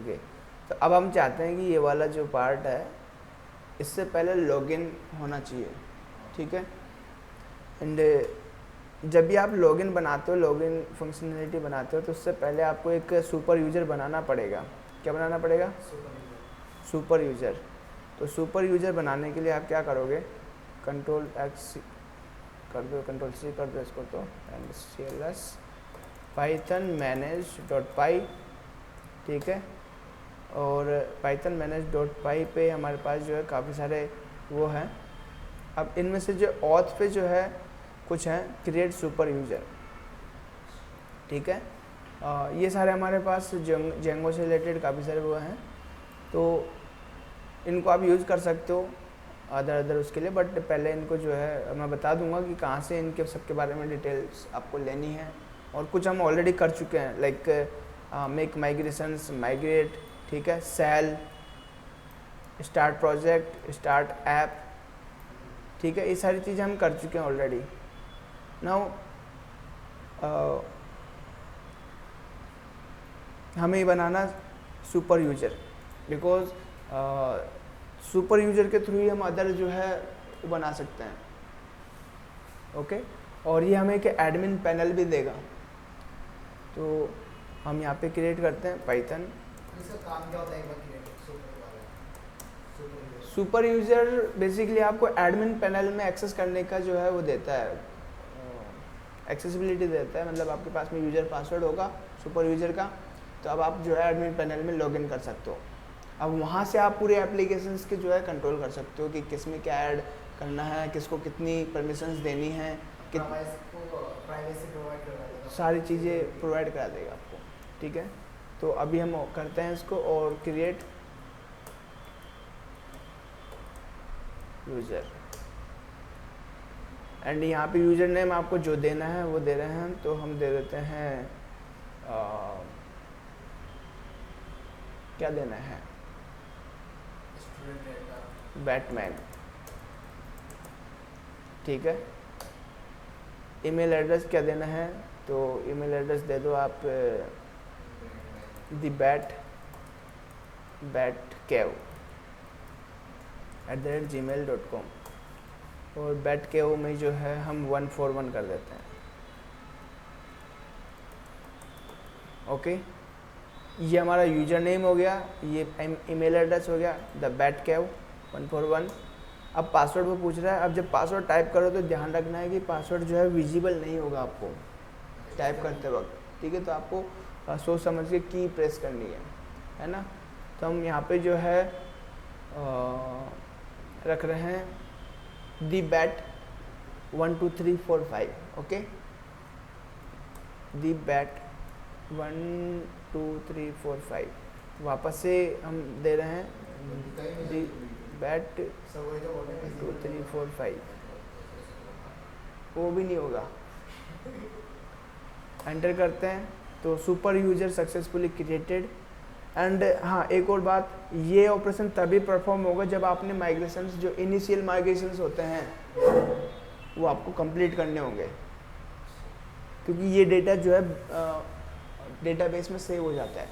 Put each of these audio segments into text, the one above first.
Okay, तो अब हम चाहते हैं कि ये वाला जो पार्ट है इससे पहले लॉगिन होना चाहिए, ठीक है। एंड जब भी आप लॉगिन बनाते हो, लॉगिन फंक्शनलिटी बनाते हो, तो उससे पहले आपको एक सुपर यूज़र बनाना पड़ेगा। क्या बनाना पड़ेगा? Super user. तो सुपर यूज़र बनाने के लिए आप क्या करोगे, कंट्रोल एक्स कर दो, कंट्रोल सी कर दो इसको, तो and CLS python manage dot py, ठीक है। और पाइथन मैनेज डॉट पाई पे हमारे पास जो है काफ़ी सारे वो हैं। अब इनमें से जो ऑथ पे जो है कुछ हैं क्रिएट सुपर यूज़र, ठीक है। ये सारे हमारे पास जेंगो से रिलेटेड काफ़ी सारे वो हैं, तो इनको आप यूज़ कर सकते हो अदर उसके लिए। बट पहले इनको जो है मैं बता दूंगा कि कहाँ से इनके सबके बारे में डिटेल्स आपको लेनी है। और कुछ हम ऑलरेडी कर चुके हैं, लाइक मेक माइग्रेशंस, माइग्रेट, ठीक है, shell, start project, start app, ठीक है। ये सारी चीज़ें हम कर चुके हैं ऑलरेडी। नाउ हमें ये बनाना super user, because super user के थ्रू ही हम अदर जो है वो बना सकते हैं, ओके। और ये हमें एक एडमिन पैनल भी देगा। तो हम यहाँ पे क्रिएट करते हैं पाइथन। इसका काम क्या होता है एक बार क्रिएट सुपर यूज़र बेसिकली आपको एडमिन पैनल में एक्सेस करने का जो है वो देता है, एक्सेसिबिलिटी देता है। मतलब आपके पास में यूज़र पासवर्ड होगा सुपर यूज़र का, तो अब आप जो है एडमिन पैनल में लॉगिन कर सकते हो। अब वहाँ से आप पूरे एप्लीकेशंस के जो है कंट्रोल कर सकते हो कि किस में क्या ऐड करना है, किसको कितनी परमिशंस देनी है, प्राइवेसी प्रोवाइड करवा देगा, सारी चीज़ें प्रोवाइड करा देगा आपको, ठीक है। तो अभी हम करते हैं इसको और क्रिएट यूज़र। एंड यहाँ पे यूज़र नेम आपको जो देना है वो दे रहे हैं, तो हम दे देते हैं क्या देना है, बैटमैन, ठीक है। ईमेल एड्रेस क्या देना है, तो ईमेल एड्रेस दे दो आप batcave@gmail.com। और batcave में जो है हम 141 कर देते हैं, ओके। ये हमारा यूज़र नेम हो गया, ये ईमेल एड्रेस हो गया द batcave141। अब पासवर्ड वो पूछ रहा है। अब जब पासवर्ड टाइप करो तो ध्यान रखना है कि पासवर्ड जो है विजिबल नहीं होगा आपको टाइप करते वक्त, ठीक है। तो आपको सोच समझ के की प्रेस करनी है ना। तो हम यहाँ पे जो है रख रहे हैं दी बैट 1 2 3 4 5, ओके। दी बैट 1 2 3 4 5 वापस से हम दे रहे हैं दी बैट 2 3 4 5, वो भी नहीं होगा। एंटर करते हैं तो super user successfully created. And हाँ, एक और बात, ये ऑपरेशन तभी परफॉर्म होगा जब आपने माइग्रेशंस, जो इनिशियल माइग्रेशंस होते हैं वो आपको कंप्लीट करने होंगे, क्योंकि ये डेटा जो है डेटाबेस में सेव हो जाता है,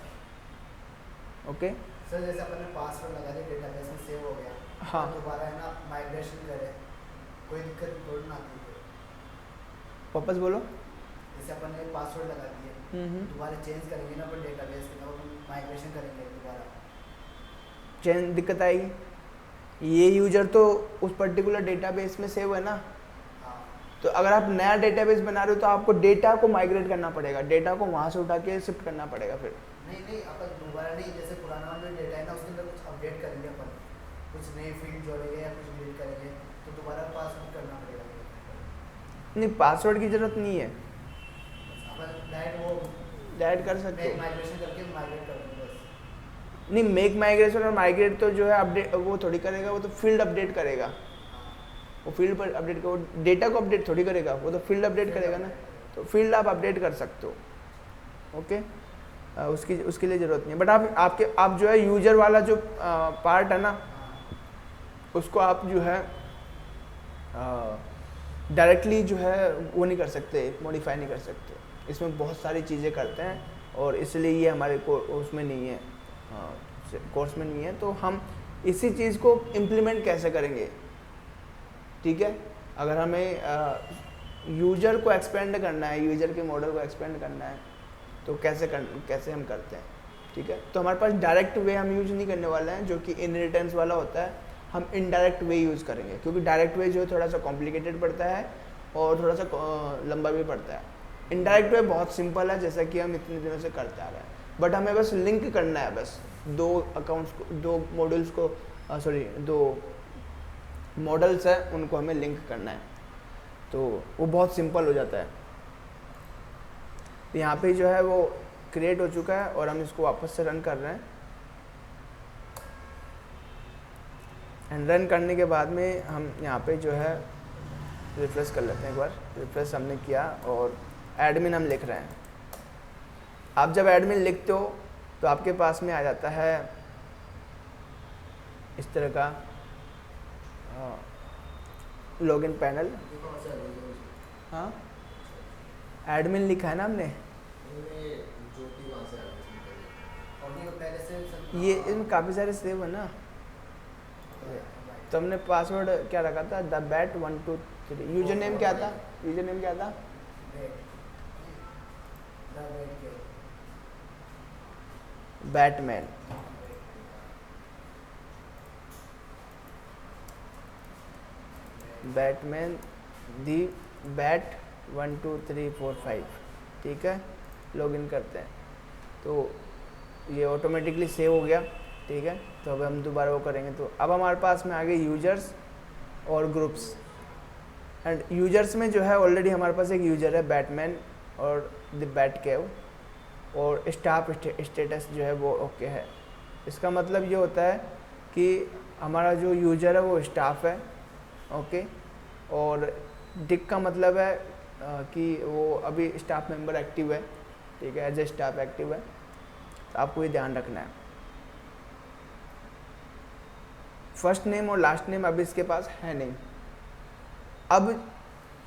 ओके। सर जैसे अपन ने पासवर्ड लगा दिया, डेटाबेस में सेव हो गया, हाँ, दोबारा है ना माइग्रेशन करें, कोई दिक्कत थोड़ी ना आती है। वापस बोलो। जैसे अपन ने पासवर्ड लगा दिया, दोबारा चेंज करेंगे ना अपन डेटाबेस के, तो माइग्रेशन करेंगे दोबारा, चेंज दिक्कत आएगी। ये यूजर तो उस पर्टिकुलर डेटाबेस में सेव है ना। हाँ। तो अगर आप नया डेटाबेस बना रहे हो तो आपको डेटा को माइग्रेट करना पड़ेगा, डेटा को वहाँ से उठा के शिफ्ट करना पड़ेगा फिर। नहीं अपन दोबारा नहीं, जैसे पुराना वाला डेटा है ना उसके अंदर कुछ अपडेट करेंगे अपन, कुछ नए फील्ड जोड़ेंगे या कुछ डिलीट करेंगे, तो दोबारा पासवर्ड करना पड़ेगा। नहीं, पासवर्ड की जरूरत नहीं है, अपन डायरेक्ट कर सकते हो। माइग्रेशन करके माइग्रेट कर देंगे बस। नहीं, मेक माइग्रेशन और माइग्रेट तो जो है अपडेट वो थोड़ी करेगा, वो तो फील्ड अपडेट करेगा। वो फील्ड पर अपडेट वो डेटा को अपडेट थोड़ी करेगा, वो तो फील्ड अपडेट करेगा ना। तो फील्ड आप अपडेट कर सकते हो, ओके। उसके लिए ज़रूरत नहीं है। बट आप जो है यूजर वाला जो पार्ट है ना, उसको आप जो है डायरेक्टली जो है वो नहीं कर सकते, मॉडिफाई नहीं कर सकते। इसमें बहुत सारी चीज़ें करते हैं और इसलिए ये हमारे को उसमें नहीं है। कोर्स में नहीं है, तो हम इसी चीज़ को इम्प्लीमेंट कैसे करेंगे, ठीक है। अगर हमें यूजर को एक्सपेंड करना है, यूजर के मॉडल को एक्सपेंड करना है, तो कैसे हम करते हैं, ठीक है। तो हमारे पास डायरेक्ट वे हम यूज नहीं करने वाले हैं जो कि इनहेरिटेंस वाला होता है, हम इनडायरेक्ट वे यूज़ करेंगे, क्योंकि डायरेक्ट वे जो है थोड़ा सा कॉम्प्लिकेटेड पड़ता है और थोड़ा सा लंबा भी पड़ता है। इनडायरेक्ट वे बहुत सिंपल है, जैसा कि हम इतने दिनों से करते आ रहे हैं, बट हमें बस लिंक करना है, बस दो अकाउंट्स को, दो मॉडल्स को, दो मॉडल्स है उनको हमें लिंक करना है, तो वो बहुत सिंपल हो जाता है। तो यहाँ पे जो है वो क्रिएट हो चुका है और हम इसको वापस से रन कर रहे हैं। एंड रन करने के बाद में हम यहाँ पे जो है रिफ्रेश कर लेते हैं, एक बार रिफ्रेश हमने किया और एडमिन हम लिख रहे हैं। आप जब एडमिन लिखते हो तो आपके पास में आ जाता है इस तरह का लॉगिन पैनल। हाँ, एडमिन लिखा है ना हमने, ये इनमें काफ़ी सारे सेव है ना। तो हमने पासवर्ड क्या रखा था, द बैट 1 2 3। यूजर नेम क्या था, यूजर नेम क्या था, बैटमैन। बैटमैन दी बैट 1 2 3 4 5, ठीक है। लॉगिन करते हैं तो ये ऑटोमेटिकली सेव हो गया, ठीक है। तो अब हम दोबारा वो करेंगे, तो अब हमारे पास में आ गए यूजर्स और ग्रुप्स। एंड यूजर्स में जो है ऑलरेडी हमारे पास एक यूजर है बैटमैन और द बैट केव, और स्टाफ स्टेटस जो है वो ओके है। इसका मतलब ये होता है कि हमारा जो यूजर है वो स्टाफ है, ओके। और डिक का मतलब है कि वो अभी स्टाफ मेंबर एक्टिव है, ठीक है, एज ए स्टाफ एक्टिव है। तो आपको ये ध्यान रखना है। फर्स्ट नेम और लास्ट नेम अभी इसके पास है नहीं। अब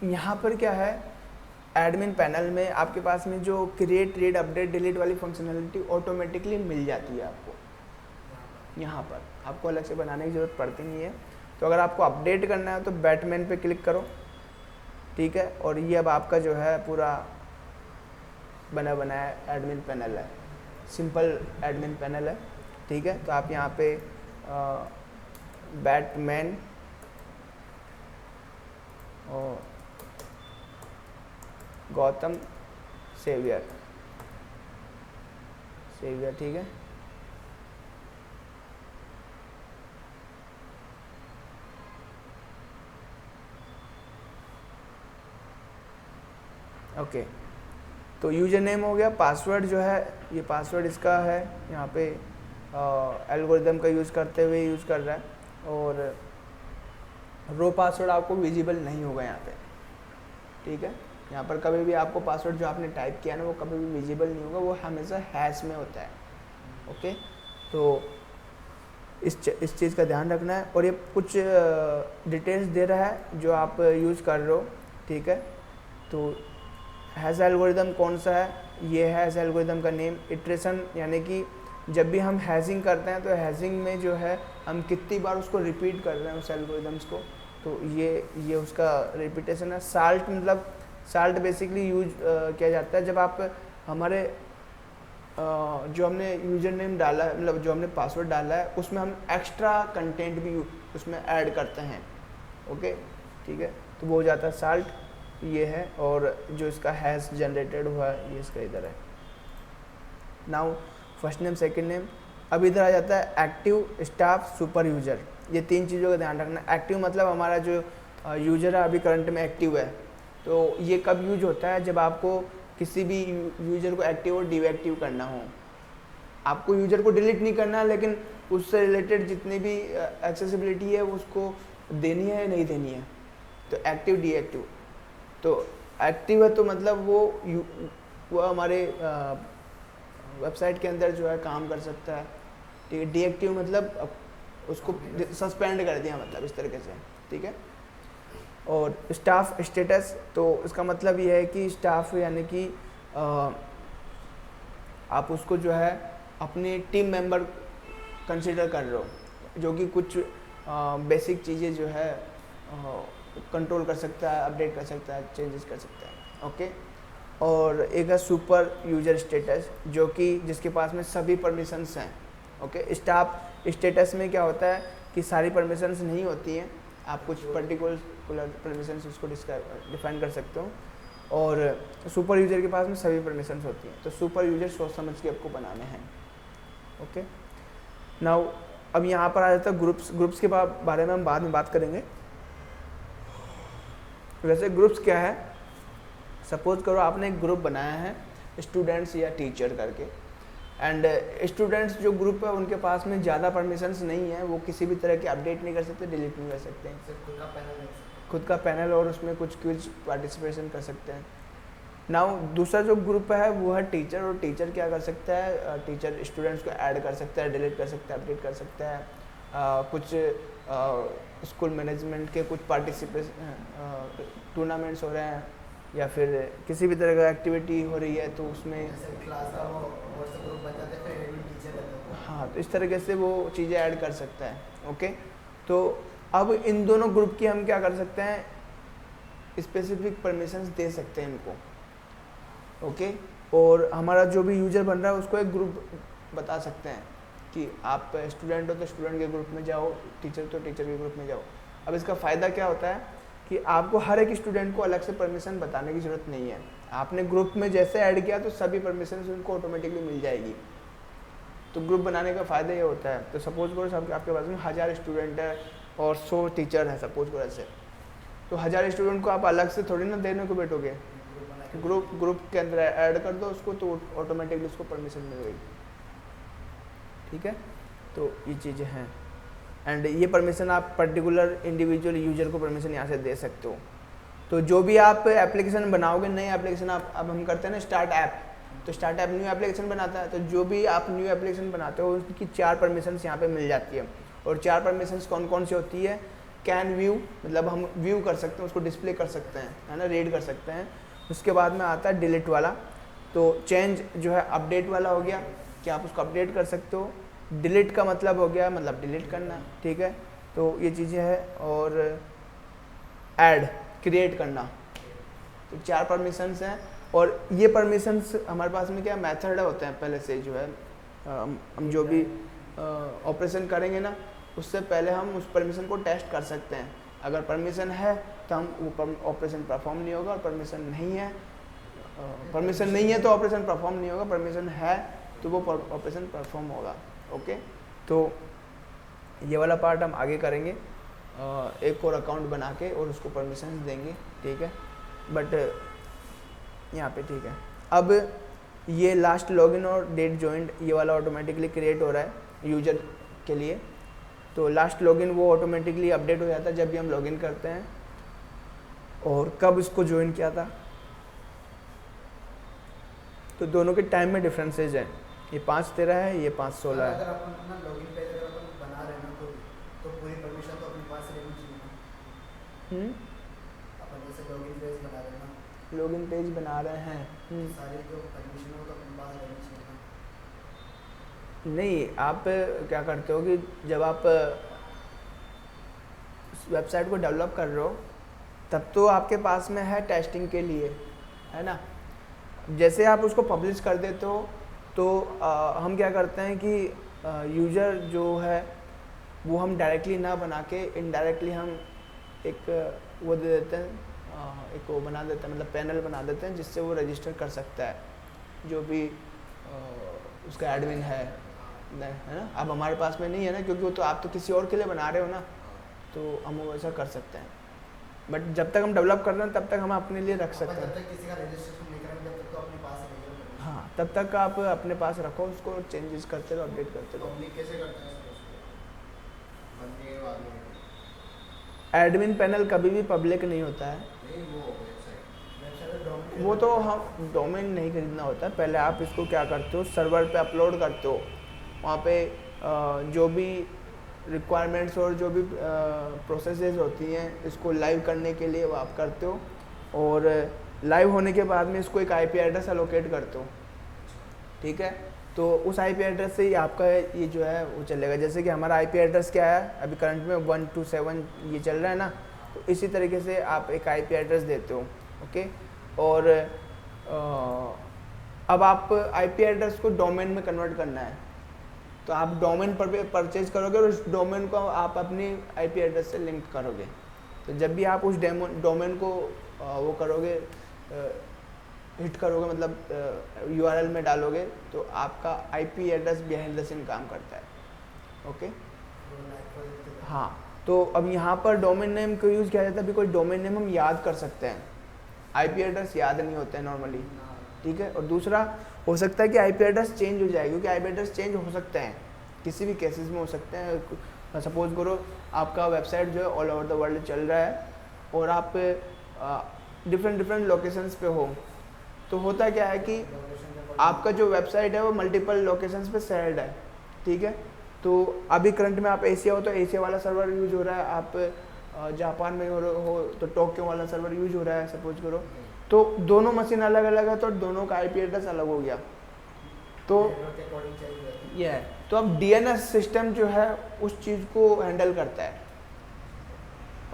यहाँ पर क्या है, एडमिन पैनल में आपके पास में जो क्रिएट रीड अपडेट डिलीट वाली फंक्शनैलिटी ऑटोमेटिकली मिल जाती है आपको। यहाँ पर आपको अलग से बनाने की ज़रूरत पड़ती नहीं है। तो अगर आपको अपडेट करना है तो बैटमैन पे क्लिक करो, ठीक है। और ये अब आपका जो है पूरा बना बनाया एडमिन पैनल है, सिंपल एडमिन पैनल है, ठीक है। तो आप यहाँ पे बैटमैन और गौतम सेवियर, ठीक है। ओके, तो यूजर नेम हो गया। पासवर्ड जो है, ये पासवर्ड इसका है, यहाँ पे एल्गोरिदम का यूज़ करते हुए यूज़ कर रहा है। और रो पासवर्ड आपको विजिबल नहीं होगा यहाँ पे, ठीक है। यहाँ पर कभी भी आपको पासवर्ड जो आपने टाइप किया ना वो कभी भी विजिबल नहीं होगा, वो हमेशा हैश में होता है, ओके। तो इस चीज़ का ध्यान रखना है। और ये कुछ डिटेल्स दे रहा है जो आप यूज़ कर रहे हो, ठीक है। तो हैश एल्गोरिदम कौन सा है, ये है हैश एल्गोरिदम का नेम। इटरेशन यानी कि जब भी हम हैशिंग करते हैं तो हैशिंग में जो है हम कितनी बार उसको रिपीट कर रहे हैं उस एल्गोरिदम्स को, तो ये उसका रिपीटेशन है। साल्ट मतलब साल्ट बेसिकली यूज किया जाता है जब आप हमारे जो हमने यूजर नेम डाला है, मतलब जो हमने पासवर्ड डाला है उसमें हम एक्स्ट्रा कंटेंट भी उसमें ऐड करते हैं, ओके, ठीक है। तो वो हो जाता है साल्ट, ये है। और जो इसका हैश जनरेटेड हुआ है ये इसका इधर है। Now first name second name. अब इधर आ जाता है एक्टिव, स्टाफ, सुपर यूजर। ये तीन चीज़ों का ध्यान रखना। एक्टिव मतलब हमारा जो यूजर है अभी करंट में एक्टिव है, तो ये कब यूज होता है, जब आपको किसी भी यूजर को एक्टिव और डीएक्टिव करना हो। आपको यूजर को डिलीट नहीं करना है, लेकिन उससे रिलेटेड जितनी भी एक्सेसिबिलिटी है उसको देनी है या नहीं देनी है। तो एक्टिव डीएक्टिव, तो एक्टिव है तो मतलब वो हमारे वेबसाइट के अंदर जो है काम कर सकता है, ठीक है। डीएक्टिव मतलब उसको सस्पेंड कर दिया, मतलब इस तरीके से, ठीक है। और स्टाफ स्टेटस, तो इसका मतलब ये है कि स्टाफ यानी कि आप उसको जो है अपने टीम मेंबर कंसिडर कर रहे हो, जो कि कुछ बेसिक चीज़ें जो है कंट्रोल कर सकता है, अपडेट कर सकता है, चेंजेस कर सकता है। ओके, और एक है सुपर यूजर स्टेटस, जो कि जिसके पास में सभी परमिशंस हैं। ओके, स्टाफ स्टेटस में क्या होता है कि सारी परमिशंस नहीं होती हैं, आप कुछ पर्टिकुलर परमिशंस उसको डिफाइन कर सकते हो, और सुपर यूजर के पास में सभी परमिशंस होती हैं। तो सुपर यूजर सोच समझ के आपको बनाने हैं। ओके, नाउ अब यहाँ पर आ जाता है ग्रुप्स के बारे में हम बाद में बात करेंगे। वैसे ग्रुप्स क्या है, सपोज करो आपने एक ग्रुप बनाया है स्टूडेंट्स या टीचर करके, एंड स्टूडेंट्स जो ग्रुप है उनके पास में ज़्यादा परमिशंस नहीं है, वो किसी भी तरह के अपडेट नहीं कर सकते, डिलीट नहीं कर सकते हैं, सिर्फ खुद का पैनल और उसमें कुछ क्विज पार्टिसिपेशन कर सकते हैं। नाउ दूसरा जो ग्रुप है वो है टीचर, और टीचर क्या कर सकता है, टीचर स्टूडेंट्स को ऐड कर सकता है, डिलीट कर सकता है, अपडेट कर सकता है, कुछ स्कूल मैनेजमेंट के कुछ पार्टिसिपेशन टूर्नामेंट्स हो रहे हैं या फिर किसी भी तरह का एक्टिविटी हो रही है तो उसमें क्लास का वो व्हाट्सएप ग्रुप बन जाता है, फिर एडमिन टीचर रहता है। हाँ, तो इस तरीके से वो चीज़ें ऐड कर सकता है। ओके, तो अब इन दोनों ग्रुप की हम क्या कर सकते हैं, स्पेसिफिक परमिशंस दे सकते हैं इनको। ओके, और हमारा जो भी यूजर बन रहा है उसको एक ग्रुप बता सकते हैं कि आप स्टूडेंट हो तो स्टूडेंट के ग्रुप में जाओ, टीचर तो टीचर के ग्रुप में जाओ। अब इसका फ़ायदा क्या होता है कि आपको हर एक स्टूडेंट को अलग से परमिशन बताने की ज़रूरत नहीं है। आपने ग्रुप में जैसे ऐड किया तो सभी परमिशन उनको ऑटोमेटिकली मिल जाएगी। तो ग्रुप बनाने का फ़ायदा ये होता है। तो सपोज करो आपके पास में 1000 स्टूडेंट है और 100 टीचर है, सपोज करो ऐसे, तो 1000 स्टूडेंट को आप अलग से थोड़ी ना देने को बैठोगे, ग्रुप के अंदर ऐड कर दो उसको, तो ऑटोमेटिकली उसको परमिशन मिल गई। ठीक है, तो ये चीज़ें हैं, एंड ये परमिशन आप पर्टिकुलर इंडिविजुअल यूजर को परमिशन यहाँ से दे सकते हो। तो जो भी आप एप्लीकेशन बनाओगे, नई एप्लीकेशन आप अब हम करते हैं ना स्टार्ट ऐप, तो स्टार्ट ऐप न्यू एप्लीकेशन बनाता है, तो जो भी आप न्यू एप्लीकेशन बनाते हो उसकी 4 परमिशंस यहाँ पे मिल जाती है। और 4 परमिशंस कौन कौन सी होती है, कैन व्यू, मतलब हम व्यू कर सकते हैं, उसको डिस्प्ले कर सकते हैं, है ना, रीड कर सकते हैं। उसके बाद में आता है डिलीट वाला, तो चेंज जो है अपडेट वाला हो गया कि आप उसको अपडेट कर सकते हो। डिलीट का मतलब हो गया मतलब डिलीट करना। ठीक है, तो ये चीज़ें हैं। और ऐड, क्रिएट करना, तो 4 परमिशंस हैं। और ये परमिशंस हमारे पास में क्या मेथड होते हैं पहले से, जो है हम जो भी ऑपरेशन करेंगे ना, उससे पहले हम उस परमिशन को टेस्ट कर सकते हैं। अगर परमिशन है तो हम वो ऑपरेशन परफॉर्म नहीं होगा, और परमिशन नहीं है तो ऑपरेशन परफॉर्म नहीं होगा, परमिशन है तो वो ऑपरेशन परफॉर्म होगा। ओके, तो ये वाला पार्ट हम आगे करेंगे, एक और अकाउंट बना के और उसको परमिशन देंगे। ठीक है, बट यहाँ पे ठीक है। अब ये लास्ट लॉगिन और डेट जॉइंट, ये वाला ऑटोमेटिकली क्रिएट हो रहा है यूजर के लिए। तो लास्ट लॉगिन वो ऑटोमेटिकली अपडेट हो जाता है जब भी हम लॉगिन करते हैं, और कब इसको ज्वाइन किया था। तो दोनों के टाइम में डिफरेंसेज हैं, ये 5:13 है, ये 5:16 है। अगर अपन अपना लॉगिन पेज अगर अपन बना रहे हैं ना, तो पूरी परमिशन तो अपने पास रहनी चाहिए ना। अपन जैसे लॉगिन पेज बना रहे हैं ना, लॉगिन पेज बना रहे हैं, सारी जो परमिशन हो तो अपने पास रहनी चाहिए ना। नहीं, आप क्या करते हो कि जब आप वेबसाइट को डेवलप कर रहे हो तब तो आपके पास में है टेस्टिंग के लिए, है ना। जैसे आप उसको पब्लिश कर देते हो तो हम क्या करते हैं कि यूज़र जो है वो हम डायरेक्टली ना बना के इनडायरेक्टली हम एक वो दे देते हैं, एक वो बना देते हैं, मतलब पैनल बना देते हैं जिससे वो रजिस्टर कर सकता है, जो भी उसका एडमिन है ना। अब हमारे पास में नहीं है ना, क्योंकि वो तो आप तो किसी और के लिए बना रहे हो ना, तो हम वो वैसा कर सकते हैं। बट जब तक हम डेवलप कर रहे हैं तब तक हम अपने लिए रख सकते हैं। जब तक किसी का रजिस्ट्रेशन नहीं करेंगे तब तक तो अपने पास रहेगा। हाँ, तब तक आप अपने पास रखो उसको, चेंजेस करते रहो, अपडेट करते रहो। पब्लिक कैसे करते हैं उसको बनने के बाद में? एडमिन पैनल कभी भी पब्लिक नहीं होता है, नहीं, वो वेबसाइट वो तो हम डोमेन नहीं खरीदना होता है। पहले आप इसको क्या करते हो, सर्वर पे अपलोड करते हो, वहाँ पे जो भी रिक्वायरमेंट्स और जो भी प्रोसेसेस होती हैं इसको लाइव करने के लिए वो आप करते हो, और लाइव होने के बाद में इसको एक आईपी एड्रेस एलोकेट करते हो। ठीक है, तो उस आईपी एड्रेस से ही आपका ये जो है वो चलेगा। जैसे कि हमारा आईपी एड्रेस क्या है अभी करंट में 127 ये चल रहा है ना, तो इसी तरीके से आप एक आईपी एड्रेस देते हो। ओके, और अब आप आईपी एड्रेस को डोमेन में कन्वर्ट करना है, तो आप डोमेन पर परचेज करोगे और उस डोमेन को आप अपनी आईपी एड्रेस से लिंक करोगे। तो जब भी आप उस डोमेन को वो करोगे, हिट करोगे, मतलब यूआरएल में डालोगे, तो आपका IP address behind the scene काम करता है। ओके, हाँ, तो अब यहाँ पर डोमेन नेम को यूज़ किया जाता है। अभी कोई डोमेन नेम हम याद कर सकते हैं, आईपी एड्रेस याद नहीं होते हैं नॉर्मली, ठीक है। और दूसरा हो सकता है कि आईपी एड्रेस चेंज हो जाए, क्योंकि आईपी एड्रेस चेंज हो सकते हैं, किसी भी केसेस में हो सकते हैं। सपोज करो आपका वेबसाइट जो है ऑल ओवर द वर्ल्ड चल रहा है और आप डिफरेंट लोकेशंस पे हो, तो होता क्या है कि आपका जो वेबसाइट है वो मल्टीपल लोकेशंस पे शेयर्ड है, ठीक है। तो अभी करंट में आप एशिया हो तो एशिया वाला सर्वर यूज हो रहा है, आप जापान में हो तो टोक्यो वाला सर्वर यूज हो रहा है सपोज करो। तो दोनों मशीन अलग अलग है, तो दोनों का आईपी एड्रेस अलग हो गया। तो ये है, तो अब डीएनएस सिस्टम जो है उस चीज़ को हैंडल करता है।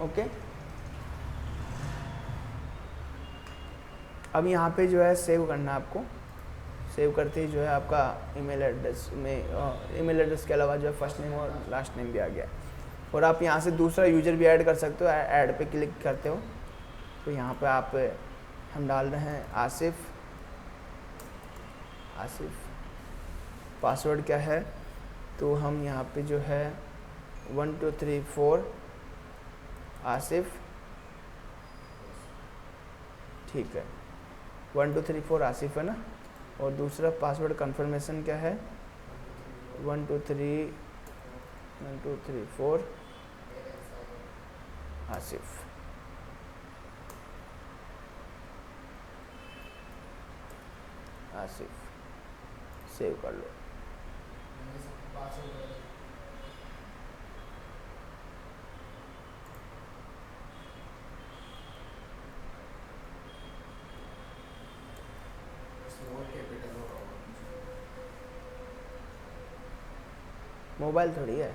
ओके, अब यहाँ पे जो है सेव करना है आपको। सेव करते ही जो है आपका ईमेल एड्रेस में ईमेल एड्रेस के अलावा जो है फर्स्ट नेम और लास्ट नेम भी आ गया। और आप यहाँ से दूसरा यूज़र भी ऐड कर सकते हो, ऐड पे क्लिक करते हो तो यहाँ पे आप हम डाल रहे हैं आसिफ। पासवर्ड क्या है, तो हम यहाँ पे जो है 1 2 3 4 आसिफ, ठीक है, 1 2 3 4 आसिफ है ना। और दूसरा पासवर्ड कंफर्मेशन क्या है, 1 2 3 4 आसिफ। सेव कर लो। मोबाइल थोड़ी है,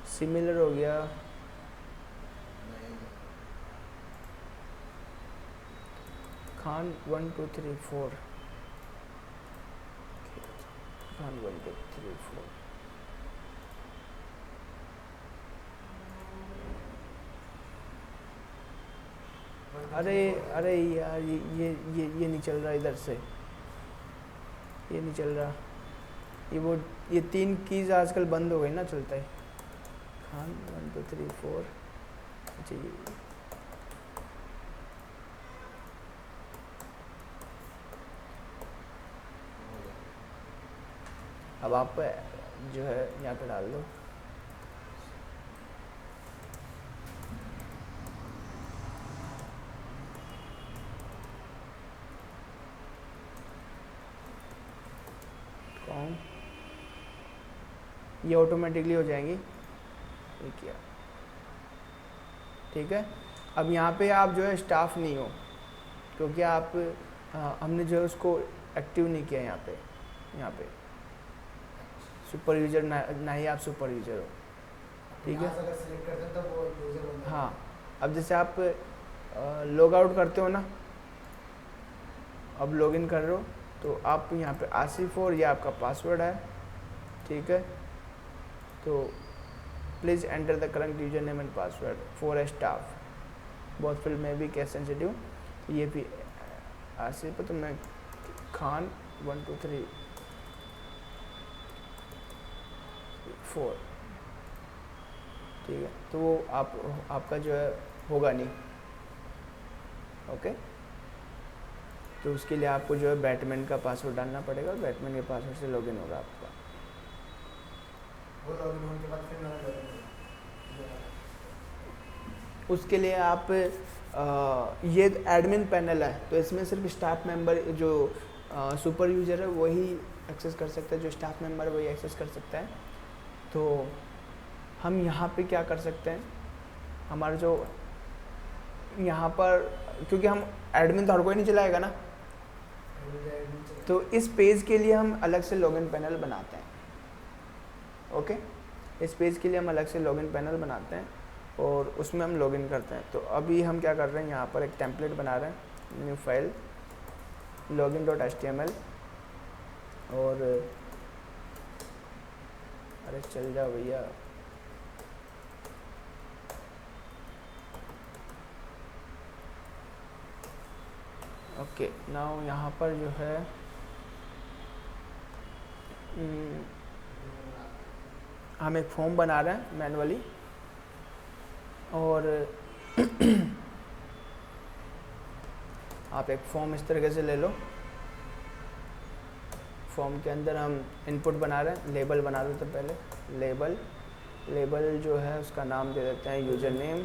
सिमिलर हो गया। खान 1 2 3 4, खान 1 2 3 4। अरे यार ये नहीं चल रहा, इधर से ये नहीं चल रहा। ये 3 कीज आजकल बंद हो गई ना, चलता है। खान 1 2 3 4, अच्छा ये अब आप जो है यहाँ पे डाल दो। कौन, ये ऑटोमेटिकली हो जाएंगी, ये किया, ठीक है। अब यहाँ पे आप जो है स्टाफ नहीं हो, क्योंकि आप हमने जो है उसको एक्टिव नहीं किया। यहाँ पे सुपर यूजर ना ही आप सुपर यूजर हो, ठीक है। अगर सिलेक्ट करते हैं तो वो यूजर बन जाएगा। हाँ, अब जैसे आप लॉग आउट करते हो ना, अब लॉगिन कर रहे हो तो आप यहाँ पे आसिफ और ये आपका पासवर्ड है, ठीक है। तो please enter the current user name and password for A staff, बहुत फील्ड में भी केस सेंसिटिव। ये भी आसिफ है तो मैं खान 1 2 3 4, ठीक है। तो वो आपका जो है होगा नहीं, ओके। तो उसके लिए आपको जो है बैटमैन का पासवर्ड डालना पड़ेगा, और बैटमैन के पासवर्ड से लॉगिन होगा आपका। वो लॉगिन होने के बाद फिर मेरा लॉगिन उसके लिए आप ये एडमिन पैनल है, तो इसमें सिर्फ स्टाफ मेंबर जो सुपर यूजर है वही एक्सेस कर सकता है, जो स्टाफ मेंबर है वही एक्सेस कर सकता है। तो हम यहाँ पे क्या कर सकते हैं, हमारा जो यहाँ पर क्योंकि हम एडमिन तो हर कोई नहीं चलाएगा ना, तो इस पेज के लिए हम अलग से लॉगिन पैनल बनाते हैं। ओके, इस पेज के लिए हम अलग से लॉगिन पैनल बनाते हैं और उसमें हम लॉगिन करते हैं। तो अभी हम क्या कर रहे हैं, यहाँ पर एक टेम्पलेट बना रहे हैं, न्यू फाइल login.html, और अरे चल जाओ भैया, ओके। नाउ यहाँ पर जो है हम एक फॉर्म बना रहे हैं मैनुअली, और आप एक फॉर्म इस तरीके से ले लो। फॉर्म के अंदर हम इनपुट बना रहे हैं, लेबल बना लेते हैं पहले। लेबल जो है उसका नाम दे देते हैं यूज़र नेम,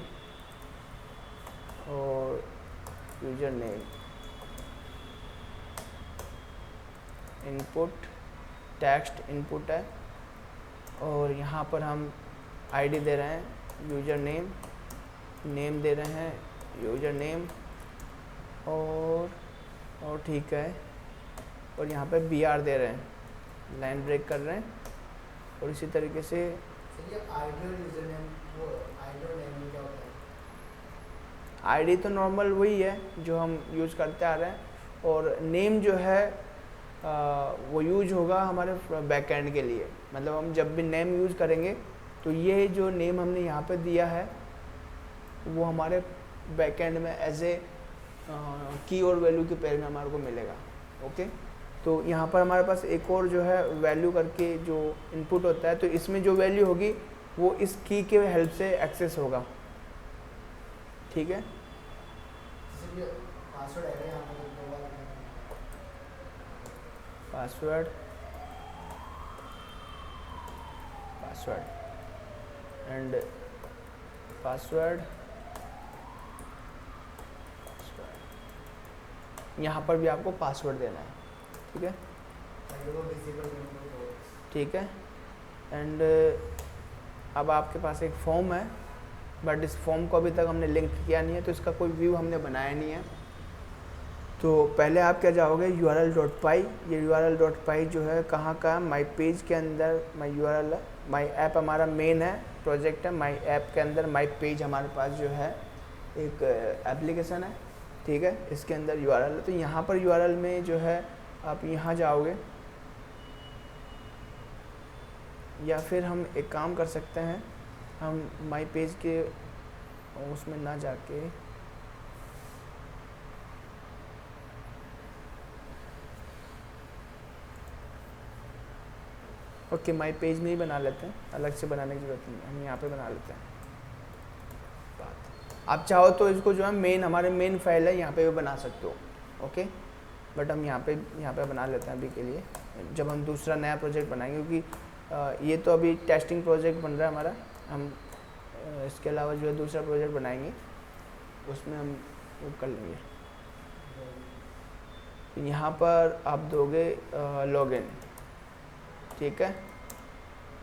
और user name input text input है, और यहाँ पर हम आईडी दे रहे हैं यूज़र नेम दे रहे हैं यूज़र नेम, और ठीक है, और यहाँ पे BR दे रहे हैं, लाइन ब्रेक कर रहे हैं, और इसी तरीके से आईडी तो नॉर्मल वही है जो हम यूज़ करते आ रहे हैं, और नेम जो है वो यूज होगा हमारे बैकएंड के लिए। मतलब हम जब भी नेम यूज़ करेंगे तो ये जो नेम हमने यहाँ पे दिया है वो हमारे बैकएंड में एज ए की और वैल्यू के पेयर में हमारे को मिलेगा। ओके, तो यहाँ पर हमारे पास एक और जो है वैल्यू करके जो इनपुट होता है, तो इसमें जो वैल्यू होगी वो इस की के हेल्प से एक्सेस होगा। ठीक है, पासवर्ड एंड पासवर्ड यहाँ पर भी आपको पासवर्ड देना है। ठीक है, ठीक है। एंड अब आपके पास एक फॉर्म है, बट इस फॉर्म को अभी तक हमने लिंक किया नहीं है, तो इसका कोई व्यू हमने बनाया नहीं है। तो पहले आप क्या जाओगे url.py, ये url.py जो है कहाँ का, माई पेज के अंदर माई url, माई ऐप हमारा मेन है, प्रोजेक्ट है। माई ऐप के अंदर माई पेज हमारे पास जो है एक एप्लीकेशन है। ठीक है, इसके अंदर URL है, तो यहाँ पर URL में जो है आप यहाँ जाओगे, या फिर हम एक काम कर सकते हैं, हम माई पेज के उसमें ना जाके ओके माई पेज में ही बना लेते हैं, अलग से बनाने की जरूरत नहीं है, हम यहाँ पे बना लेते हैं बात। आप चाहो तो इसको जो है मेन, हमारे मेन फाइल है यहाँ पे भी बना सकते हो। ओके, बट हम यहाँ पे बना लेते हैं अभी के लिए, जब हम दूसरा नया प्रोजेक्ट बनाएंगे, क्योंकि ये तो अभी टेस्टिंग प्रोजेक्ट बन रहा है हमारा। हम इसके अलावा जो है दूसरा प्रोजेक्ट बनाएंगे, उसमें हम वो कर लेंगे। यहाँ पर आप दोगे लॉगिन। ठीक है,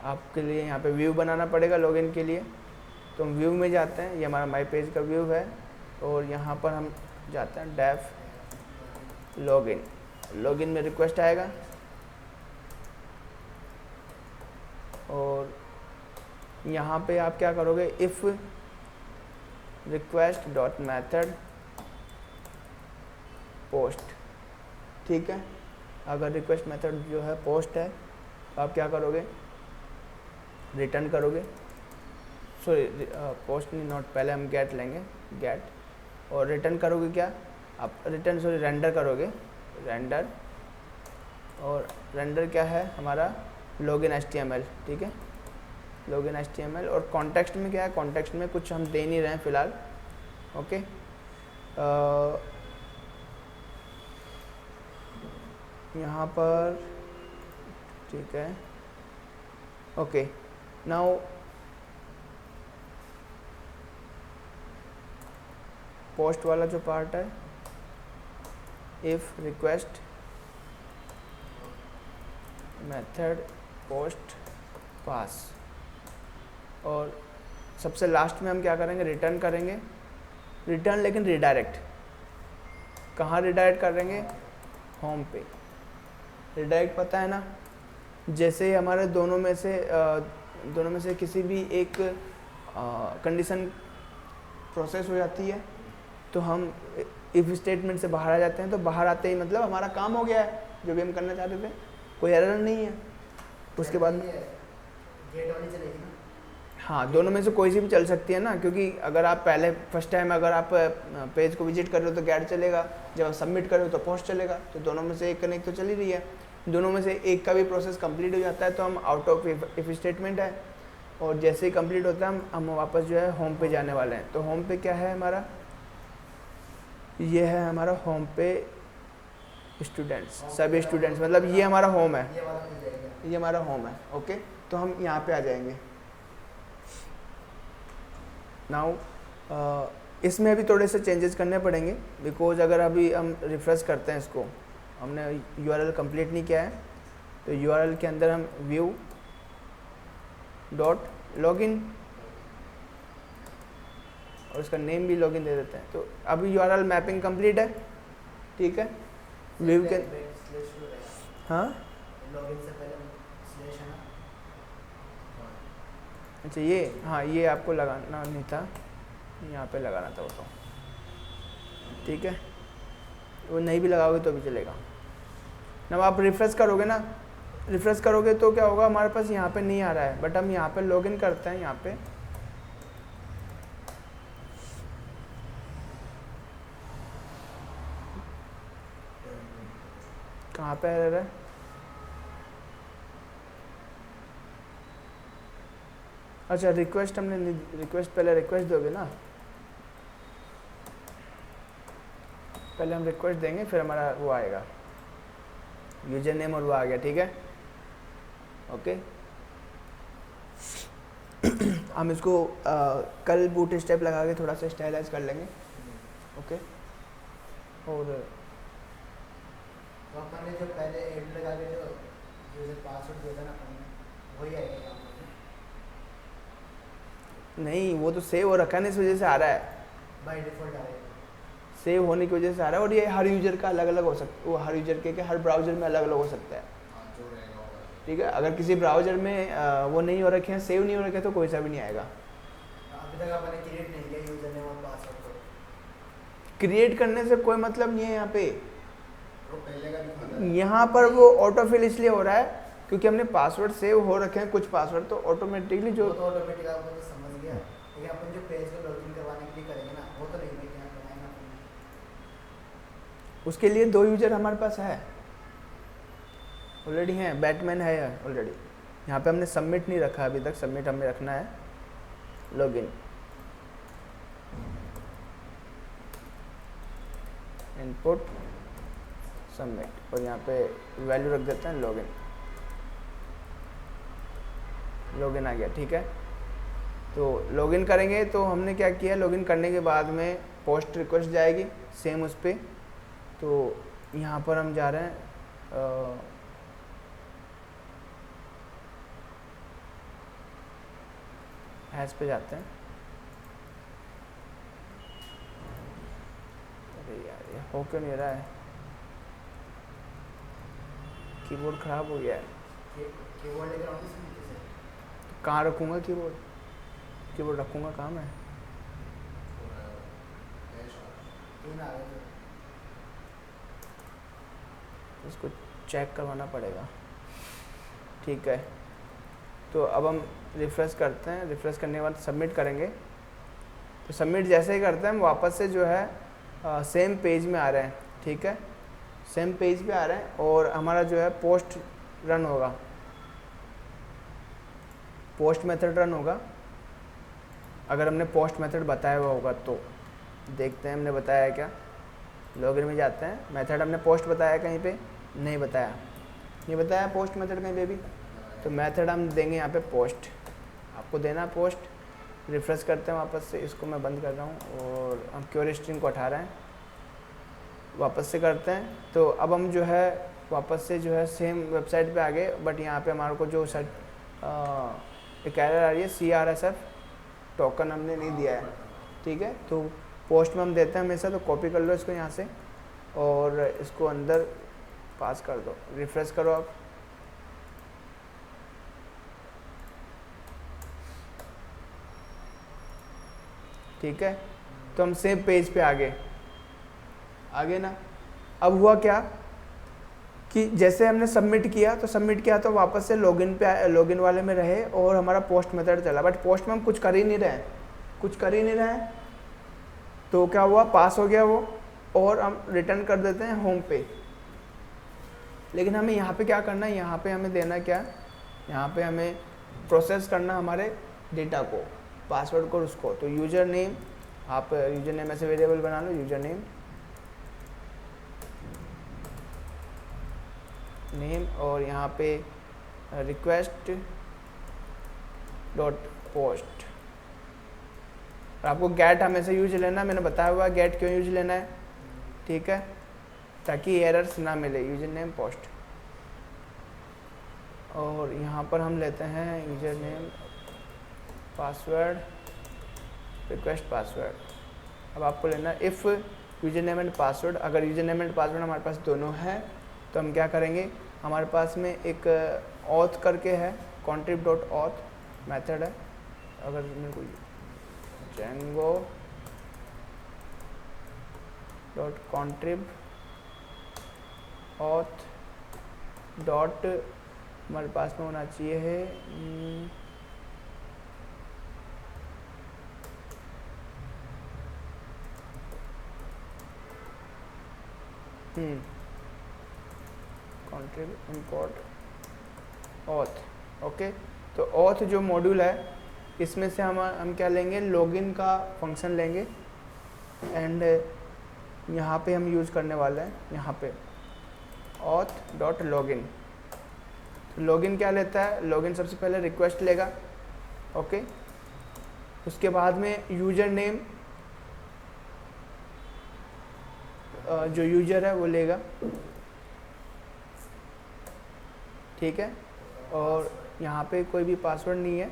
आपके लिए यहाँ पे व्यू बनाना पड़ेगा लॉगिन के लिए, तो हम व्यू में जाते हैं, ये हमारा माई पेज का व्यू है, और यहाँ पर हम जाते हैं डेफ लॉगिन। लॉगिन में रिक्वेस्ट आएगा, और यहाँ पे आप क्या करोगे, if request dot method post. ठीक है, अगर रिक्वेस्ट मेथड जो है पोस्ट है, तो आप क्या करोगे, रिटर्न करोगे, सॉरी पोस्ट नहीं, नॉट, पहले हम गेट लेंगे, गेट, और रिटर्न करोगे क्या, आप रिटर्न सॉरी रेंडर करोगे, रेंडर, और रेंडर क्या है हमारा लॉगिन HTML। ठीक है, लॉगिन HTML, और कॉन्टेक्स्ट में क्या है, कॉन्टेक्स्ट में कुछ हम दे नहीं रहे हैं फ़िलहाल। ओके, यहाँ पर ठीक है। ओके, नाउ पोस्ट वाला जो पार्ट है, इफ रिक्वेस्ट मेथड पोस्ट पास, और सबसे लास्ट में हम क्या करेंगे, रिटर्न करेंगे, रिटर्न लेकिन रिडायरेक्ट। कहाँ रिडायरेक्ट करेंगे? होम पे। रिडायरेक्ट पता है ना, जैसे हमारे दोनों में से किसी भी एक कंडीशन प्रोसेस हो जाती है तो हम इफ स्टेटमेंट से बाहर आ जाते हैं, तो बाहर आते ही मतलब हमारा काम हो गया है जो भी हम करना चाहते थे, कोई एरर नहीं है। उसके बाद गेट वाली चलेगी ना? हाँ, दोनों में से कोई सी भी चल सकती है ना, क्योंकि अगर आप पहले फर्स्ट टाइम अगर आप पेज को विजिट कर रहे हो तो गेट चलेगा, जब आप सबमिट कर रहे हो तो पोस्ट चलेगा, तो दोनों में से एक कनेक्ट तो चल ही रही है। दोनों में से एक का भी प्रोसेस कंप्लीट हो जाता है तो हम आउट ऑफ इफ स्टेटमेंट है, और जैसे ही कंप्लीट होता है हम वापस जो है होम पे जाने वाले हैं। तो होम पे क्या है हमारा? ये है हमारा होम पे स्टूडेंट्स, सभी स्टूडेंट्स, मतलब ये हमारा होम है, ये वाला मिल जाएगा। ये हमारा होम है। ओके, तो हम यहाँ पे आ जाएंगे नाउ। इसमें अभी थोड़े से चेंजेस करने पड़ेंगे, बिकॉज अगर अभी हम रिफ्रेश करते हैं इसको, हमने यूआरएल कंप्लीट नहीं किया है, तो यूआरएल के अंदर हम व्यू डॉट लॉगिन और इसका नेम भी लॉगिन दे देते हैं। तो अभी यूआरएल मैपिंग कंप्लीट है, ठीक है। व्यू के हाँ, लॉगिन से पहले स्लैश है ना? अच्छा ये, हाँ ये आपको लगाना नहीं था, यहाँ पे लगाना था वो तो, ठीक है। वो नहीं भी लगाओगे तो भी चलेगा ना। आप रिफ्रेश करोगे ना, रिफ्रेश करोगे तो क्या होगा, हमारे पास यहाँ पे नहीं आ रहा है, बट हम यहाँ पे लॉगिन करते हैं। यहाँ पे कहाँ पे एरर है? अच्छा रिक्वेस्ट, हमने रिक्वेस्ट, पहले रिक्वेस्ट दोगे ना, पहले हम रिक्वेस्ट देंगे फिर हमारा वो आएगा यूजर नेम और वो आ गया, ठीक है। ओके हम इसको कल बूट स्टेप लगा के थोड़ा सा स्टाइलाइज कर लेंगे। ओके, और तो अपन ने जो पहले एड लगा के जो यूजर पासवर्ड दिया था ना अपन ने, वही आएगा काम में? नहीं, वो तो सेव हो रखा है ना, इस वजह से आ रहा है, बाय डिफॉल्ट आएगा। सेव होने की वजह से आ रहा है। और ये हर यूजर का अलग अलग हो सकता, वो हर यूजर के हर ब्राउजर में अलग अलग हो सकता है, ठीक है। अगर किसी ब्राउजर में वो नहीं हो रखे हैं, सेव नहीं हो रखे, तो कोई सा भी नहीं आएगा। अभी तक आपने क्रिएट नहीं किया यूजर नेम और पासवर्ड को? क्रिएट करने से कोई मतलब नहीं है यहाँ पे। वो पहले का दिखा था। यहाँ पर वो ऑटोफिल इसलिए हो रहा है क्योंकि हमने पासवर्ड सेव हो रखे हैं, कुछ पासवर्ड तो ऑटोमेटिकली जो वो तो ऑटोमेटिक आपको तो समझ गया, लेकिन अपन जो पेज को लॉगिन करवाने के लिए करेंगे ना, वो तो नहीं मैं यहाँ बनाएगा अपन। उसके लिए 2 यूजर हमारे पास है ऑलरेडी, हैं, बैटमैन है ऑलरेडी। यहाँ पे हमने सबमिट नहीं रखा अभी तक, सबमिट हमें रखना है लॉगिन, इनपुट सबमिट, और यहाँ पे वैल्यू रख देते हैं लॉगिन। लॉगिन आ गया, ठीक है। तो लॉगिन करेंगे तो हमने क्या किया, लॉगिन करने के बाद में पोस्ट रिक्वेस्ट जाएगी सेम उस पर। तो यहाँ पर हम जा रहे हैं हैश पे जाते हैं। अरे यार ये हो क्यों नहीं रहा है, कीबोर्ड ख़राब हो गया है। कीबोर्ड लेकर आऊँ इसमें कैसे? तो कहाँ रखूँगा कीबोर्ड? कीबोर्ड रखूँगा कहाँ मैं? तीन आ गए इसको चेक करवाना पड़ेगा, ठीक है। तो अब हम रिफ्रेश करते हैं, रिफ्रेश करने के बाद सबमिट करेंगे। तो सबमिट जैसे ही करते हैं हम वापस से जो है सेम पेज में आ रहे हैं, ठीक है, सेम पेज पे आ रहे हैं, और हमारा जो है पोस्ट रन होगा, पोस्ट मेथड रन होगा। अगर हमने पोस्ट मेथड बताया हुआ होगा तो देखते हैं हमने बताया है क्या। लॉगिन में जाते हैं, मेथड हमने पोस्ट बताया कहीं पे? नहीं बताया, नहीं बताया पोस्ट मेथड कहीं पे भी। तो मेथड हम देंगे यहाँ पे पोस्ट, आपको देना पोस्ट। रिफ्रेश करते हैं वापस से, इसको मैं बंद कर रहा हूँ, और हम क्वेरी स्ट्रिंग को हटा रहे हैं, वापस से करते हैं। तो अब हम जो है वापस से जो है सेम वेबसाइट पे आ गए, बट यहाँ पे हमारे को जो एक एरर आ रही है, CRSF टोकन हमने नहीं दिया है, ठीक है। तो पोस्ट में हम देते हैं हमेशा, तो कॉपी कर लो इसको यहाँ से और इसको अंदर पास कर दो, रिफ्रेश करो आप। ठीक है, तो हम सेम पेज पे आगे ना। अब हुआ क्या कि जैसे हमने सबमिट किया तो वापस से लॉगिन पे लॉगिन वाले में रहे और हमारा पोस्ट मेथड चला, बट पोस्ट में हम कुछ कर ही नहीं रहे, तो क्या हुआ, पास हो गया वो, और हम रिटर्न कर देते हैं होम पे। लेकिन हमें यहाँ पे क्या करना है, यहाँ पे हमें देना क्या, यहाँ पे हमें प्रोसेस करना हमारे डेटा को, पासवर्ड को, उसको। तो यूजर नेम, आप यूजर नेम ऐसे वेरिएबल बना लो, यूजर नेम और यहाँ पे रिक्वेस्ट डॉट पोस्ट। आपको गेट हमेशा यूज लेना, मैंने बताया हुआ गेट क्यों यूज लेना है, ठीक है, ताकि एरर्स ना मिले। यूजर नेम पोस्ट, और यहाँ पर हम लेते हैं user name password request password. अब आपको लेना if user name and password, अगर यूजर नेम एंड पासवर्ड हमारे पास दोनों हैं तो हम क्या करेंगे, हमारे पास में एक ऑथ करके है, contrib डॉट ऑथ मैथड है, अगर मेरे को Django dot contrib auth dot हमारे पास में होना चाहिए है contrib import auth। ओके, तो auth जो मॉड्यूल है इसमें से हम क्या लेंगे, लॉगिन का फंक्शन लेंगे, एंड यहाँ पे हम यूज़ करने वाले हैं, यहाँ पे auth डॉट लॉगिन। तो लॉगिन क्या लेता है, लॉगिन सबसे पहले रिक्वेस्ट लेगा, ओके, उसके बाद में यूजर नेम जो यूजर है वो लेगा, ठीक है, और यहाँ पे कोई भी पासवर्ड नहीं है,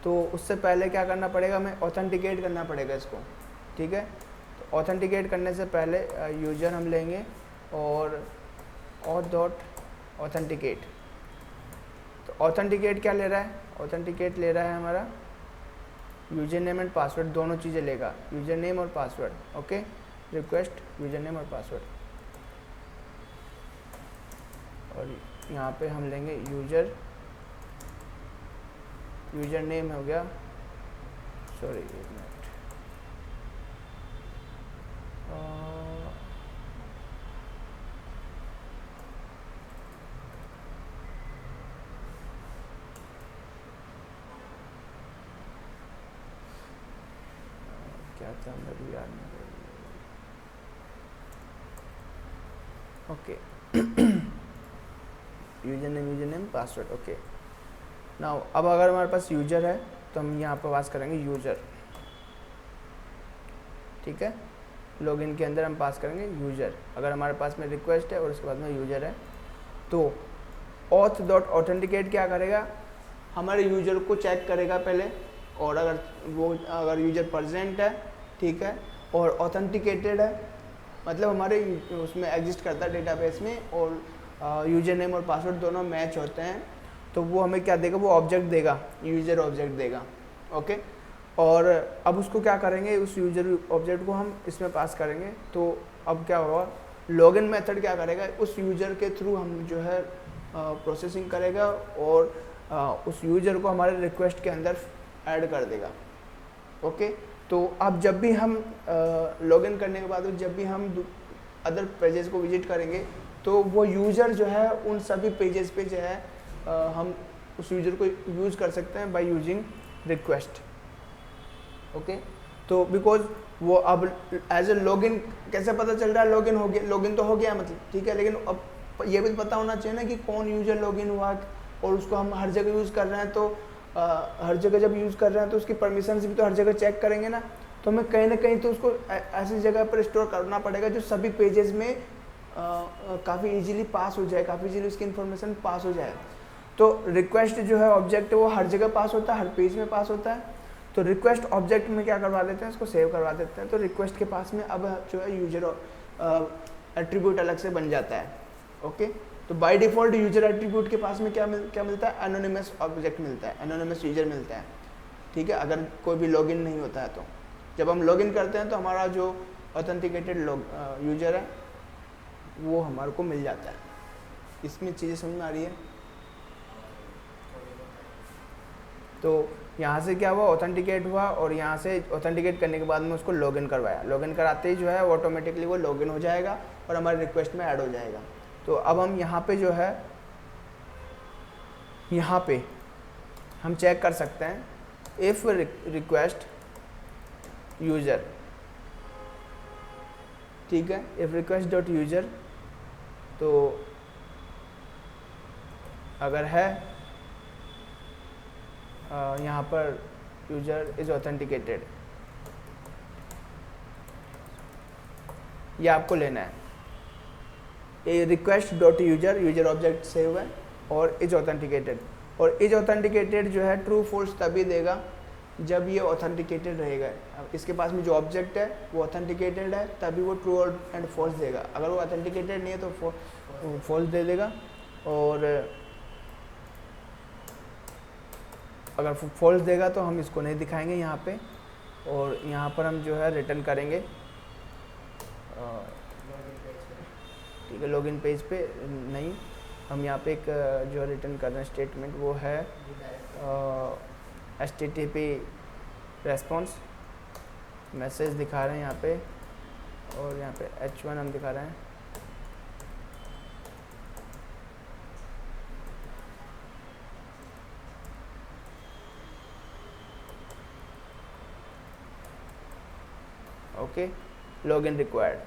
तो उससे पहले क्या करना पड़ेगा, हमें ऑथेंटिकेट करना पड़ेगा इसको, ठीक है। तो ऑथेंटिकेट करने से पहले यूजर हम लेंगे और ऑथ डॉट ऑथेंटिकेट। तो ऑथेंटिकेट क्या ले रहा है, ऑथेंटिकेट ले रहा है हमारा यूजर नेम एंड पासवर्ड, दोनों चीज़ें लेगा, यूजर नेम और password, okay, request user name और पासवर्ड। और यहाँ पे हम लेंगे यूजर नेम हो गया, सॉरी एक मिनट, क्या था मेरे याद में, okay, user name password, okay. Now अब अगर हमारे पास यूजर है तो हम यहाँ पर पास करेंगे यूजर, ठीक है, लॉगिन के अंदर हम पास करेंगे यूजर। अगर हमारे पास में रिक्वेस्ट है और उसके बाद में यूजर है, तो ऑथ डॉट ऑथेंटिकेट क्या करेगा, हमारे यूजर को चेक करेगा पहले, और अगर यूजर प्रेजेंट है, ठीक है, और ऑथेंटिकेटेड है, मतलब हमारे उसमें एग्जिस्ट करता है डेटाबेस में, और यूजर नेम और पासवर्ड दोनों मैच होते हैं, तो वो हमें क्या देगा, वो ऑब्जेक्ट देगा, यूजर ऑब्जेक्ट देगा, ओके। और अब उसको क्या करेंगे, उस यूजर ऑब्जेक्ट को हम इसमें पास करेंगे। तो अब क्या होगा, लॉगिन मेथड क्या करेगा, उस यूजर के थ्रू हम जो है प्रोसेसिंग करेगा, और उस यूजर को हमारे रिक्वेस्ट के अंदर ऐड कर देगा, ओके। तो अब जब भी हम लॉगिन करने के बाद जब भी हम अदर पेजेस को विजिट करेंगे, तो वो यूज़र जो है उन सभी पेजेस पे जो है हम उस यूज़र को यूज़ कर सकते हैं बाय यूजिंग रिक्वेस्ट, ओके। तो बिकॉज वो अब एज ए लॉगिन कैसे पता चल रहा है, लॉगिन हो गया, लॉगिन तो हो गया मतलब, ठीक है, लेकिन अब ये भी पता होना चाहिए ना कि कौन यूज़र लॉगिन हुआ, और उसको हम हर जगह यूज़ कर रहे हैं, तो हर जगह जब यूज़ कर रहे हैं तो उसकी परमिशंस भी तो हर जगह चेक करेंगे ना, तो हमें कहीं ना कहीं तो उसको ऐसी जगह पर स्टोर करना पड़ेगा जो सभी पेजेस में काफ़ी इजीली पास हो जाए, काफ़ी इजीली उसकी इन्फॉर्मेशन पास हो जाए। तो रिक्वेस्ट जो है ऑब्जेक्ट, वो हर जगह पास होता है, हर पेज में पास होता है। तो रिक्वेस्ट ऑब्जेक्ट में क्या करवा देते हैं, इसको सेव करवा देते हैं। तो रिक्वेस्ट के पास में अब जो है यूजर एट्रीब्यूट अलग से बन जाता है। ओके, तो बाय डिफ़ॉल्ट यूजर एट्रीब्यूट के पास में क्या मिलता है, एनोनिमस ऑब्जेक्ट मिलता है, एनोनिमस यूजर मिलता है। ठीक है, अगर कोई भी लॉगिन नहीं होता है तो जब हम लॉगिन करते हैं तो हमारा जो ऑथेंटिकेटेड यूजर है वो हमारे को मिल जाता है। इसमें चीज़ें समझ में आ रही है? तो यहाँ से क्या हुआ, ऑथेंटिकेट हुआ और यहाँ से ऑथेंटिकेट करने के बाद में उसको लॉगिन करवाया। लॉगिन कराते ही जो है ऑटोमेटिकली वो लॉगिन हो जाएगा और हमारे रिक्वेस्ट में ऐड हो जाएगा। तो अब हम यहाँ पे जो है, यहाँ पे हम चेक कर सकते हैं इफ़ रिक्वेस्ट यूज़र, ठीक है, इफ़ रिक्वेस्ट डॉट यूज़र, तो अगर है यहाँ पर यूजर इज़ ऑथेंटिकेटेड, ये आपको लेना है। A request dot user, user object save है और इज ऑथेंटिकेटेड, और इज ऑथेंटिकेटेड जो है ट्रू फॉल्स तभी देगा जब ये ऑथेंटिकेटेड रहेगा। अब इसके पास में जो ऑब्जेक्ट है वो ऑथेंटिकेटेड है तभी वो ट्रू एंड फॉल्स देगा। अगर वो ऑथेंटिकेटेड नहीं है तो फॉल्स दे देगा, और अगर फॉल्स देगा तो हम इसको नहीं दिखाएंगे यहाँ पे, और यहाँ पर हम जो है रिटर्न करेंगे, ठीक है, लॉगिन पेज पे नहीं, हम यहाँ पे एक जो रिटर्न कर रहे हैं स्टेटमेंट वो है HTTP रेस्पॉन्स मैसेज दिखा रहे हैं यहाँ पे, और यहाँ पे H1 हम दिखा रहे हैं। Okay, login required,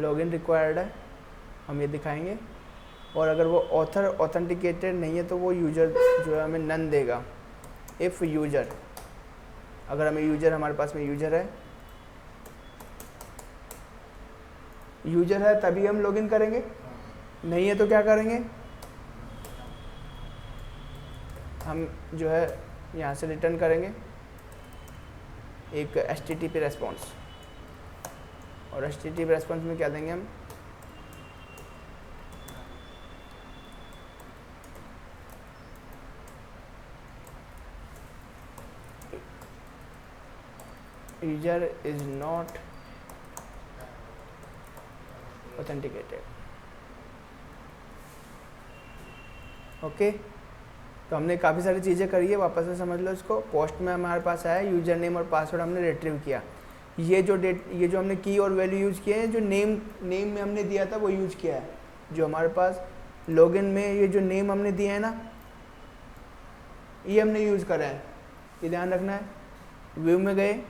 login required है, हम ये दिखाएंगे। और अगर वो ऑथर ऑथेंटिकेटेड नहीं है तो वो यूजर जो है हमें नन देगा। इफ़ यूजर, अगर हमें यूजर, हमारे पास में यूजर है तभी हम लॉगिन करेंगे, नहीं है तो क्या करेंगे, हम जो है यहाँ से रिटर्न करेंगे एक HTTP रेस्पॉन्स, और HTTP रेस्पॉन्स में क्या देंगे हम, user is not authenticated. Okay, तो हमने काफ़ी सारी चीज़ें करी है, वापस से समझ लो इसको। पोस्ट में हमारे पास आया यूजर नेम और पासवर्ड हमने रिट्रीव किया, ये जो हमने की और वैल्यू यूज़ किए हैं, जो नेम में हमने दिया था वो यूज़ किया है। जो हमारे पास लॉगिन में ये जो नेम हमने दिए हैं ना, ये हमने यूज़ करा है, ये ध्यान रखना है। व्यू में गए,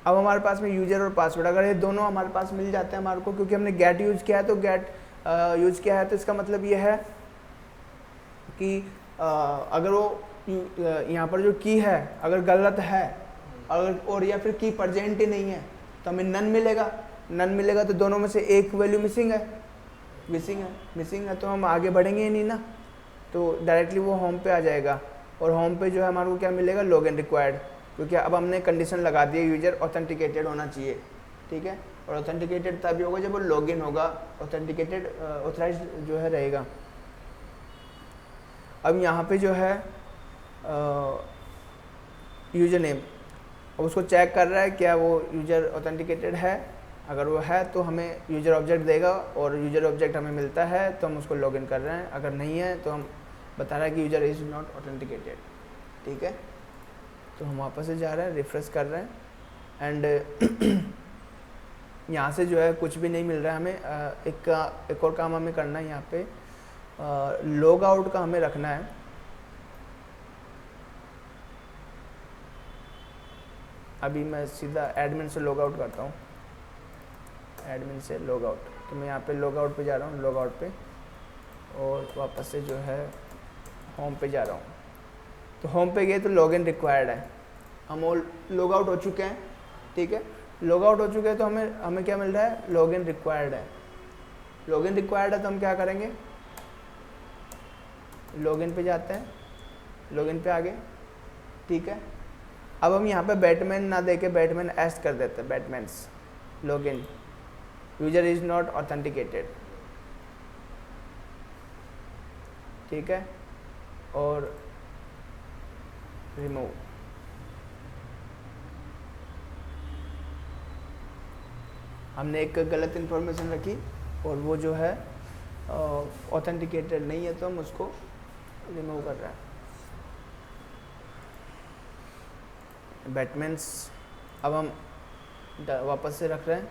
अब हमारे पास में यूजर और पासवर्ड, अगर ये दोनों हमारे पास मिल जाते हैं हमारे को, क्योंकि हमने गेट यूज़ किया है, तो गेट यूज़ किया है तो इसका मतलब ये है कि अगर वो यहाँ पर जो की है अगर गलत है, अगर और या फिर की प्रेजेंट ही नहीं है तो हमें नन मिलेगा। नन मिलेगा तो दोनों में से एक वैल्यू मिसिंग है तो हम आगे बढ़ेंगे ही नहीं ना, तो डायरेक्टली वो होम पे आ जाएगा। और होम पे जो है हमारे को क्या मिलेगा, लॉगिन रिक्वायर्ड, क्योंकि अब हमने कंडीशन लगा दी है यूजर ऑथेंटिकेटेड होना चाहिए। ठीक है, और ऑथेंटिकेटेड तभी होगा जब वो लॉगिन होगा, ऑथेंटिकेटेड ऑथराइज जो है रहेगा। अब यहाँ पे जो है यूजर नेम, अब उसको चेक कर रहा है क्या वो यूजर ऑथेंटिकेटेड है, अगर वो है तो हमें यूजर ऑब्जेक्ट देगा, और यूजर ऑब्जेक्ट हमें मिलता है तो हम उसको लॉगिन कर रहे हैं, अगर नहीं है तो हम बता रहा है कि यूजर इज़ नॉट ऑथेंटिकेटेड। ठीक है, तो हम वापस से जा रहे हैं, रिफ्रेश कर रहे हैं, एंड यहाँ से जो है कुछ भी नहीं मिल रहा है हमें। एक और काम हमें करना है, यहाँ पे लॉग आउट का हमें रखना है। अभी मैं सीधा एडमिन से लॉग आउट करता हूँ, एडमिन से लॉग आउट, तो मैं यहाँ पे लॉग आउट पे जा रहा हूँ, लॉग आउट पे, और वापस से जो है होम पे जा रहा हूँ। तो होम पे गए तो लॉगिन रिक्वायर्ड है, हम ऑल लॉग आउट हो चुके हैं। ठीक है, लॉग आउट हो चुके हैं तो हमें क्या मिल रहा है, लॉगिन रिक्वायर्ड है। लॉगिन रिक्वायर्ड है तो हम क्या करेंगे, लॉगिन पे जाते हैं, लॉगिन पे आ गए। ठीक है, अब हम यहाँ पे बैटमैन ना दे के बैटमैन एस्ट कर देते हैं, बैटमैन्स login, user is not authenticated, ठीक है, और रिमूव। हमने एक गलत इन्फॉर्मेशन रखी और वो जो है ऑथेंटिकेटेड नहीं है, तो हम उसको रिमूव कर रहे हैं। बैटमैन्स अब हम वापस से रख रहे हैं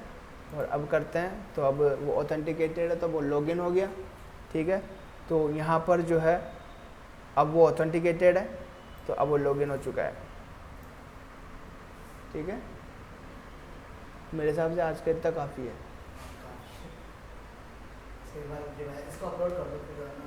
और अब करते हैं, तो अब वो ऑथेंटिकेटेड है तो वो लॉगिन हो गया, ठीक है। तो यहाँ पर जो है अब वो ऑथेंटिकेटेड है, तो अब वो लॉगिन हो चुका है, ठीक है। मेरे हिसाब से आज का इतना काफ़ी है। इसको अपलोड कर दो फिर